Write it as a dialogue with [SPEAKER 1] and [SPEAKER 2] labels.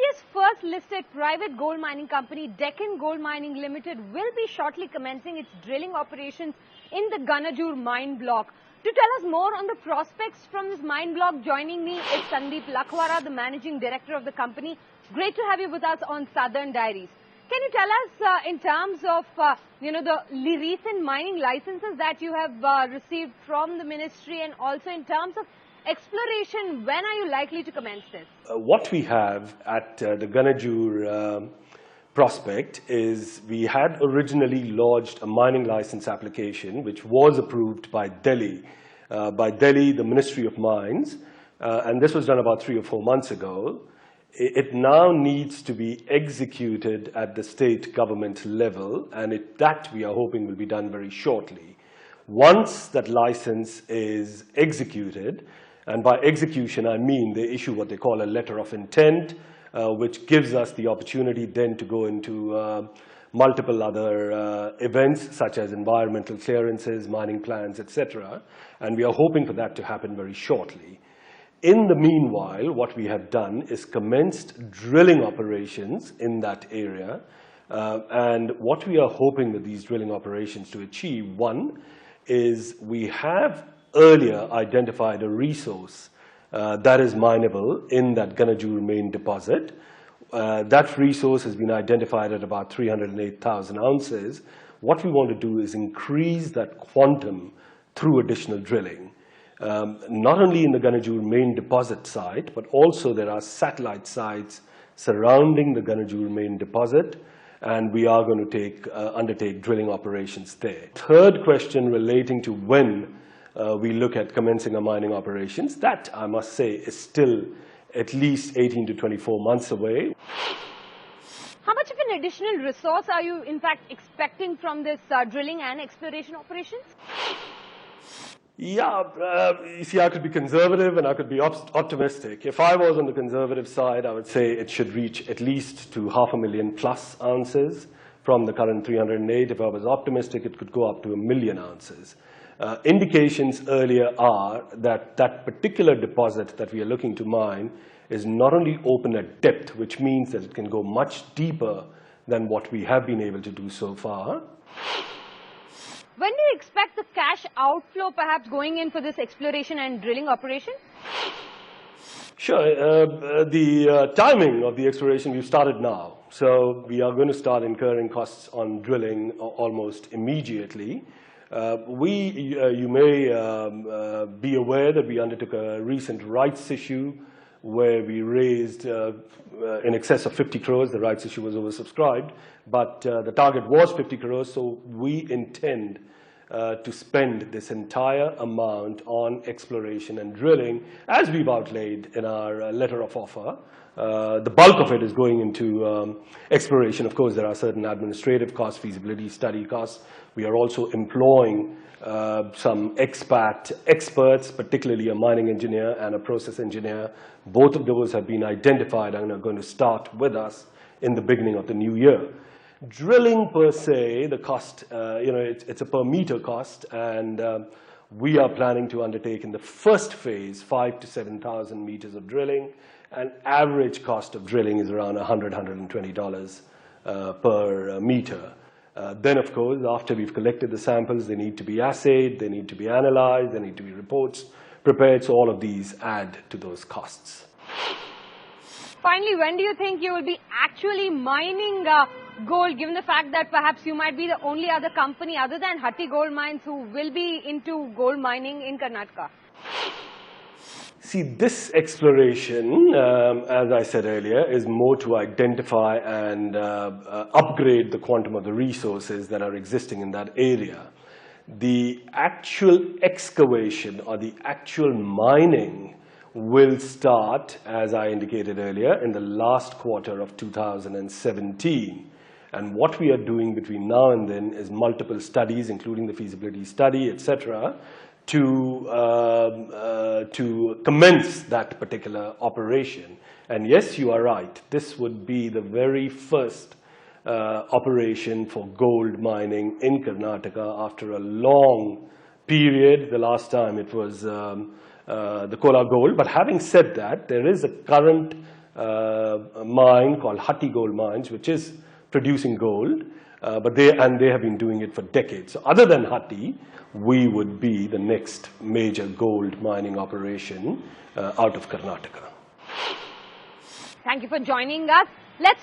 [SPEAKER 1] India's first listed private gold mining company, Deccan Gold Mining Limited, will be shortly commencing its drilling operations in the Ganajur mine block. To tell us more on the prospects from this mine block, joining me is Sandeep Lakhwara, the managing director of the company. Great to have you with us on Southern Diaries. Can you tell us in terms of the recent mining licenses that you have received from the ministry, and also in terms of exploration, when are you likely to commence this?
[SPEAKER 2] What we have at the Ganajur prospect is we had originally lodged a mining license application which was approved by Delhi, the Ministry of Mines, and this was done about 3 or 4 months ago. It now needs to be executed at the state government level, and that we are hoping will be done very shortly. Once that license is executed, and by execution I mean they issue what they call a letter of intent, which gives us the opportunity then to go into multiple other events such as environmental clearances, mining plans, etc. And we are hoping for that to happen very shortly. In the meanwhile, what we have done is commenced drilling operations in that area. And what we are hoping with these drilling operations to achieve, one, is we have earlier identified a resource that is mineable in that Ganajur main deposit. That resource has been identified at about 308,000 ounces. What we want to do is increase that quantum through additional drilling. Not only in the Ganajur main deposit site, but also there are satellite sites surrounding the Ganajur main deposit, and we are going to undertake drilling operations there. Third question relating to when we look at commencing our mining operations, that I must say is still at least 18 to 24 months away.
[SPEAKER 1] How much of an additional resource are you in fact expecting from this drilling and exploration operations?
[SPEAKER 2] Yeah, you see, I could be conservative and I could be optimistic. If I was on the conservative side, I would say it should reach at least to 500,000 plus ounces from the current 308. If I was optimistic, it could go up to 1 million ounces. Indications earlier are that that particular deposit that we are looking to mine is not only open at depth, which means that it can go much deeper than what we have been able to do so far.
[SPEAKER 1] When do you expect the cash outflow perhaps going in for this exploration and drilling operation?
[SPEAKER 2] Sure. The timing of the exploration, we've started now. So we are going to start incurring costs on drilling almost immediately. You may be aware that we undertook a recent rights issue where we raised in excess of 50 crores. The rights issue was oversubscribed, but the target was 50 crores, so we intend to spend this entire amount on exploration and drilling, as we've outlaid in our letter of offer. The bulk of it is going into exploration. Of course, there are certain administrative costs, feasibility study costs. We are also employing some experts, particularly a mining engineer and a process engineer. Both of those have been identified and are going to start with us in the beginning of the new year. Drilling per se, the cost, it's a per meter cost, and we are planning to undertake in the first phase 5,000 to 7,000 meters of drilling. An average cost of drilling is around $100, $120 per meter. Then, of course, after we've collected the samples, they need to be assayed, they need to be analyzed, there need to be reports prepared, so all of these add to those costs.
[SPEAKER 1] Finally, when do you think you will be actually mining gold, given the fact that perhaps you might be the only other company other than Hatti Gold Mines who will be into gold mining in Karnataka?
[SPEAKER 2] See, this exploration, as I said earlier, is more to identify and upgrade the quantum of the resources that are existing in that area. The actual excavation or the actual mining will start, as I indicated earlier, in the last quarter of 2017. And what we are doing between now and then is multiple studies, including the feasibility study, etc., to commence that particular operation. And yes, you are right. This would be the very first operation for gold mining in Karnataka after a long period. The last time it was the Kola Gold. But having said that, there is a current mine called Hatti Gold Mines, which is producing gold, but they have been doing it for decades. So other than Hatti, we would be the next major gold mining operation out of Karnataka.
[SPEAKER 1] Thank you for joining us. Let's